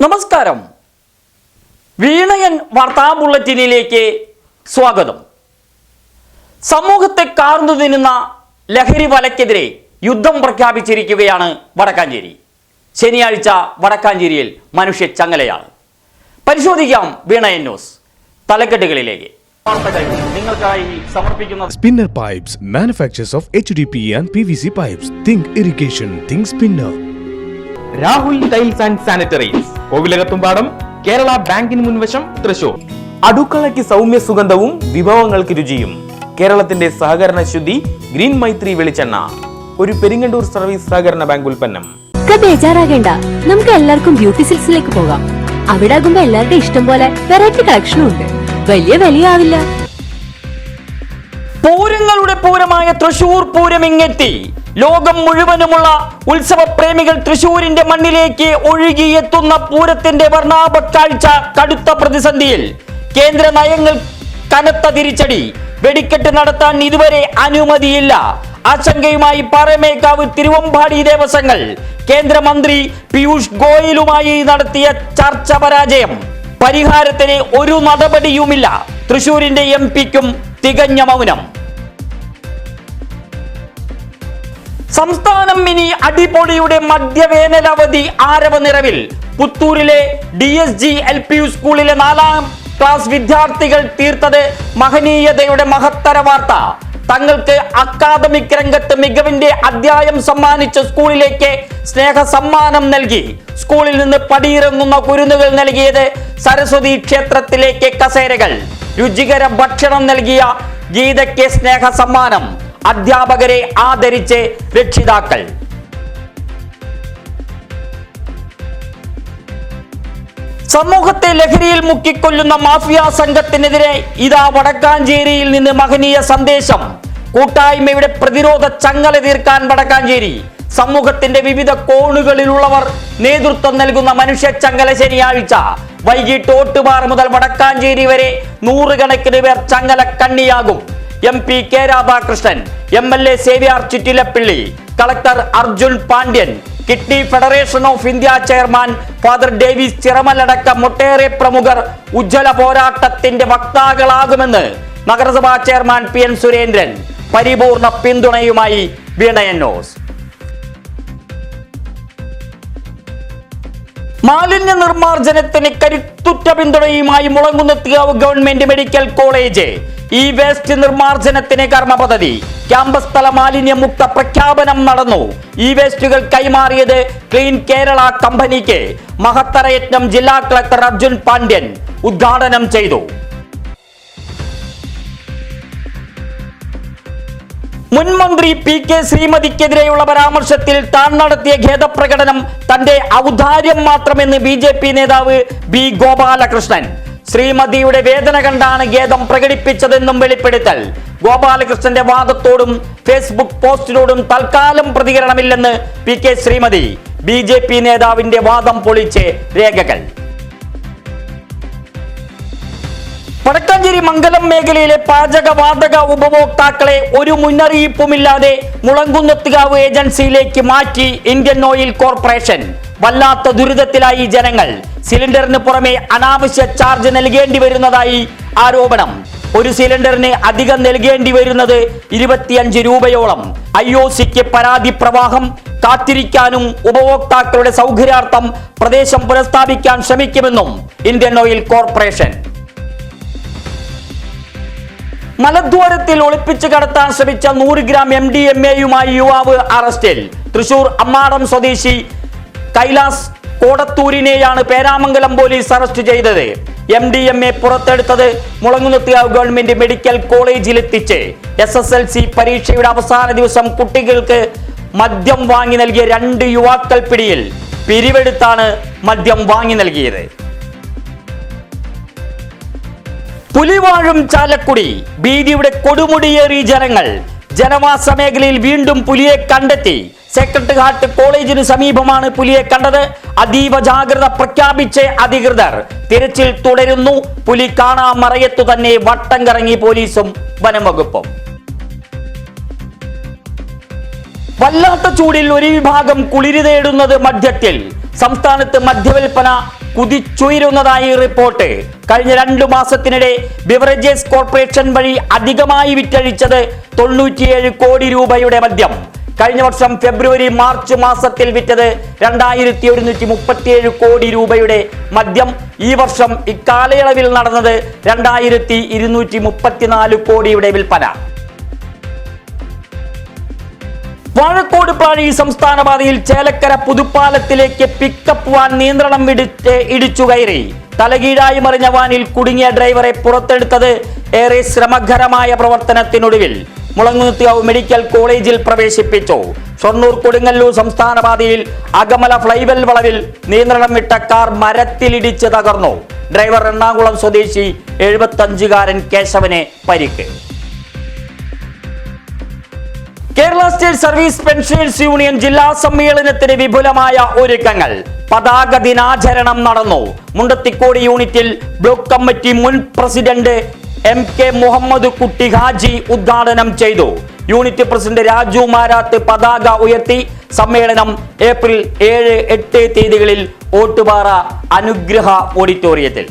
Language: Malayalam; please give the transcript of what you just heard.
നമസ്കാരം. വീണയൻ വാർത്താ ബുള്ളറ്റിനിലേക്ക് സ്വാഗതം. സമൂഹത്തെ കാർന്നു തിന്നുന്ന ലഹരി വലയ്ക്കെതിരെ യുദ്ധം പ്രഖ്യാപിച്ചിരിക്കുകയാണ് വടക്കാഞ്ചേരി. ശനിയാഴ്ച വടക്കാഞ്ചേരിയിൽ മനുഷ്യ ചങ്ങലയാണ്. പരിശോധിക്കാം വീണയൻ ന്യൂസ് തലക്കെട്ടുകളിലേക്ക്. നിങ്ങൾക്കായി സമർപ്പിക്കുന്ന Spinner Pipes manufacturers of HDPE and PVC pipes. Think irrigation, think spinner. Rahul tiles and sanitaries, Kovilakathumpadam, Kerala ബാങ്കിന് മുൻവശം, തൃശൂർ. അടുക്കളയ്ക്ക് സൗമ്യ സുഗന്ധവും വിഭവങ്ങൾക്ക് രുചിയും. കേരളത്തിന്റെ സഹകരണ ശുദ്ധി ഗ്രീൻ മൈത്രി വെളിച്ചെണ്ണ, ഒരു പെരിങ്ങണ്ടൂർ സർവീസ് സഹകരണ ബാങ്ക് ഉൽപ്പന്നം. ബേജാറാകേണ്ട, നമുക്ക് എല്ലാവർക്കും ബ്യൂട്ടി സിൽക്സിലേക്ക് പോകാം. അവിടെ ആകുമ്പോ എല്ലാവരുടെ ഇഷ്ടം പോലെ വെറൈറ്റി കളക്ഷനും ഉണ്ട്. വലിയ വിലയാവില്ല. പൂരങ്ങളുടെ പൂരമായ തൃശൂർ പൂരം ഇങ്ങെത്തി. ലോകം മുഴുവനുമുള്ള ഉത്സവ പ്രേമികൾ തൃശൂരിന്റെ മണ്ണിലേക്ക് ഒഴുകിയെത്തുന്ന പൂരത്തിന്റെ വർണ്ണാഭ കാഴ്ച കടുത്ത പ്രതിസന്ധിയിൽ. കേന്ദ്ര നയങ്ങൾ കനത്ത തിരിച്ചടി. വെടിക്കെട്ട് നടത്താൻ ഇതുവരെ അനുമതിയില്ല. ആശങ്കയുമായി പാറമേക്കാവ് തിരുവമ്പാടി ദേവസ്വങ്ങൾ. കേന്ദ്രമന്ത്രി പീയൂഷ് ഗോയലുമായി നടത്തിയ ചർച്ച പരാജയം. പരിഹാരത്തിന് ഒരു നടപടിയുമില്ല. തൃശൂരിന്റെ എംപിക്കും തികഞ്ഞ മൗനം. സംസ്ഥാനം ഇനി അടിപൊളിയുടെ മധ്യവേനലവധി ആരവ നിറവിൽ. പുത്തൂരിലെ DSG LP സ്കൂളിലെ 4ാം ക്ലാസ് വിദ്യാർത്ഥികൾ തീർത്തത് മഹനീയതയുടെ മഹത്തര വാർത്ത. തങ്ങൾക്ക് അക്കാദമിക് രംഗത്ത് മികവിന്റെ അധ്യായം സമ്മാനിച്ച സ്കൂളിലേക്ക് സ്നേഹ സമ്മാനം നൽകി. സ്കൂളിൽ നിന്ന് പടിയിറങ്ങുന്ന കുരുന്നുകൾ നൽകിയത് സരസ്വതി ക്ഷേത്രത്തിലേക്ക് കസേരകൾ. രുചികര ഭക്ഷണം നൽകിയ ഗീതയ്ക്ക് സ്നേഹ സമ്മാനം. അധ്യാപകരെ ആദരിച്ച് രക്ഷിതാക്കൾ. സമൂഹത്തെ ലഹരിയിൽ മുക്കിക്കൊല്ലുന്ന മാഫിയ സംഘത്തിനെതിരെ ഇതാ വടക്കാഞ്ചേരിയിൽ നിന്ന് മഹനീയ സന്ദേശം. കൂട്ടായ്മയുടെ പ്രതിരോധ ചങ്ങല തീർക്കാൻ വടക്കാഞ്ചേരി. സമൂഹത്തിന്റെ വിവിധ കോണുകളിലുള്ളവർ നേതൃത്വം നൽകുന്ന മനുഷ്യ ചങ്ങല ശനിയാഴ്ച വൈകിട്ട് ഓട്ടുപാറ മുതൽ വടക്കാഞ്ചേരി വരെ നൂറുകണക്കിന് പേർ ചങ്ങല കണ്ണിയാകും. MP K Radhakrishnan, MLA Xavier Chittilappilly, collector Arjun Pandian, kidney federation of India chairman father Davis ചിറമലടക്കം ഒട്ടേറെ പ്രമുഖർ ഉജ്ജ്വല പോരാട്ടത്തിന്റെ വക്താക്കളാകുമെന്ന് നഗരസഭാ ചെയർമാൻ PN സുരേന്ദ്രൻ. പരിപൂർണ പിന്തുണയുമായി വീണയൻ ന്യൂസ്. മാലിന്യ നിർമ്മാർജ്ജനത്തിന് കരുത്തുറ്റ പിന്തുണയുമായി മുളങ്കുന്നത്തുകാവ് ഗവൺമെന്റ് മെഡിക്കൽ കോളേജ്. ഈ വേസ്റ്റ് നിർമ്മാർജ്ജനത്തിന് കർമ്മ പദ്ധതി. ക്യാമ്പസ് തല മാലിന്യമുക്ത പ്രഖ്യാപനം നടന്നു. ഈ വേസ്റ്റുകൾ കൈമാറിയത് ക്ലീൻ കേരള കമ്പനിക്ക്. മഹത്തര യജ്ഞം ജില്ലാ കളക്ടർ അർജുൻ പാണ്ഡ്യൻ ഉദ്ഘാടനം ചെയ്തു. മുൻമന്ത്രി PK ശ്രീമതിക്കെതിരെയുള്ള പരാമർശത്തിൽ താൻ നടത്തിയ ഖേദപ്രകടനം തന്റെ ഔദാര്യം മാത്രമെന്ന് BJP നേതാവ് B ഗോപാലകൃഷ്ണൻ. ശ്രീമതിയുടെ വേദന കണ്ടാണ് ഖേദം പ്രകടിപ്പിച്ചതെന്നും വെളിപ്പെടുത്തൽ. ഗോപാലകൃഷ്ണന്റെ വാദത്തോടും ഫേസ്ബുക്ക് പോസ്റ്റിനോടും തൽക്കാലം പ്രതികരണമില്ലെന്ന് PK ശ്രീമതി. BJP നേതാവിന്റെ വാദം പൊളിച്ച് രേഖകൾ. വടക്കാഞ്ചേരി മംഗലം മേഖലയിലെ പാചകവാതക ഉപഭോക്താക്കളെ ഒരു മുന്നറിയിപ്പുമില്ലാതെ മുളങ്കുന്നത്തുകാവ് ഏജൻസിയിലേക്ക് മാറ്റി ഇന്ത്യൻ ഓയിൽ കോർപ്പറേഷൻ. വല്ലാത്ത ദുരിതത്തിലായി ജനങ്ങൾ. സിലിണ്ടറിന് പുറമെ അനാവശ്യ ചാർജ് നൽകേണ്ടി വരുന്നതായി ആരോപണം. ഒരു സിലിണ്ടറിന് അധികം നൽകേണ്ടി വരുന്നത് 25 രൂപയോളം. IOCക്ക് പരാതി പ്രവാഹം. കാത്തിരിക്കാനും ഉപഭോക്താക്കളുടെ സൗകര്യാർത്ഥം പ്രദേശം പുനഃസ്ഥാപിക്കാൻ ശ്രമിക്കുമെന്നും ഇന്ത്യൻ ഓയിൽ കോർപ്പറേഷൻ. മലദ്വാരത്തിൽ ഒളിപ്പിച്ച് കടത്താൻ ശ്രമിച്ച 100 ഗ്രാം MDMA-യുമായി യുവാവ് അറസ്റ്റിൽ. തൃശൂർ അമ്മാടം സ്വദേശി കൈലാസ് കോടത്തൂരിനെയാണ് പേരാമംഗലം പോലീസ് അറസ്റ്റ് ചെയ്തത്. MDMA പുറത്തെടുത്തത് മുളങ്കുന്നത്തുകാവ് ഗവൺമെന്റ് മെഡിക്കൽ കോളേജിലെത്തിച്ച്. SSLC പരീക്ഷയുടെ അവസാന ദിവസം കുട്ടികൾക്ക് മദ്യം വാങ്ങി നൽകിയ 2 യുവാക്കൾ പിടിയിൽ. പിരിവെടുത്താണ് മദ്യം വാങ്ങി നൽകിയത്. പുലിവാഴും ചാലക്കുടി. ഭീതിയുടെ കൊടുമുടിയേറി ജനങ്ങൾ. ജനവാസ മേഖലയിൽ വീണ്ടും പുലിയെ കണ്ടെത്തി. സെക്രട്ടറി ഹാർട്ട് കോളേജിന് സമീപമാണ് പുലിയെ കണ്ടത്. അതീവ ജാഗ്രത പ്രഖ്യാപിച്ച് അധികൃതർ. തിരച്ചിൽ തുടരുന്നു. പുലി കാണാമറയത്തു തന്നെ വട്ടം കറങ്ങി പോലീസും വനം വകുപ്പും. വല്ലാത്ത ചൂടിൽ ഒരു വിഭാഗം കുളിര് തേടുന്നത് മദ്യത്തിൽ. സംസ്ഥാനത്ത് മദ്യവിൽപ്പന കുതിച്ചുയരുന്നതായി റിപ്പോർട്ട്. കഴിഞ്ഞ 2 മാസത്തിനിടെ ബിവറേജസ് കോർപ്പറേഷൻ വഴി അധികമായി വിറ്റഴിച്ചത് 97 കോടി രൂപയുടെ മദ്യം. കഴിഞ്ഞ വർഷം ഫെബ്രുവരി മാർച്ച് മാസത്തിൽ വിറ്റത് 2137 കോടി രൂപയുടെ മദ്യം. ഈ വർഷം ഇക്കാലയളവിൽ നടന്നത് 2234 കോടിയുടെ വിൽപ്പന. വാഴക്കോട് പാഴി സംസ്ഥാന പാതയിൽ ചേലക്കര പുതുപ്പാലത്തിലേക്ക് പിക്കപ്പ് വാൻ നിയന്ത്രണം വിട്ട് ഇടിച്ചു കയറി. തലകീഴായി മറിഞ്ഞ വാനിൽ കുടുങ്ങിയ ഡ്രൈവറെ പുറത്തെടുത്തത് ഏറെ ശ്രമകരമായ പ്രവർത്തനത്തിനൊടുവിൽ മുളങ്ങുന്നത്യാവ് മെഡിക്കൽ കോളേജിൽ പ്രവേശിപ്പിച്ചു. ഷൊർണൂർ കൊടുങ്ങല്ലൂർ സംസ്ഥാന പാതയിൽ അകമല ഫ്ലൈവെൽ വളവിൽ നിയന്ത്രണം വിട്ട കാർ മരത്തിലിടിച്ച് തകർന്നു. ഡ്രൈവർ എറണാകുളം സ്വദേശി 75-കാരൻ കേശവന് പരിക്ക്. Kerala state service pensioners union ജില്ലാ സമ്മേളനത്തിന് വിപുലമായ ഒരുക്കങ്ങൾ. പതാക ദിനാചരണം നടന്നു. മുണ്ടത്തിക്കോട് യൂണിറ്റിൽ ബ്ലോക്ക് കമ്മിറ്റി മുൻ പ്രസിഡന്റ് MK മുഹമ്മദ് കുട്ടി ഹാജി ഉദ്ഘാടനം ചെയ്തു. യൂണിറ്റ് പ്രസിഡന്റ് രാജു മാരാത്ത് പതാക ഉയർത്തി. സമ്മേളനം ഏപ്രിൽ 7, 8 തീയതികളിൽ ഓട്ടുപാറ അനുഗ്രഹ ഓഡിറ്റോറിയത്തിൽ.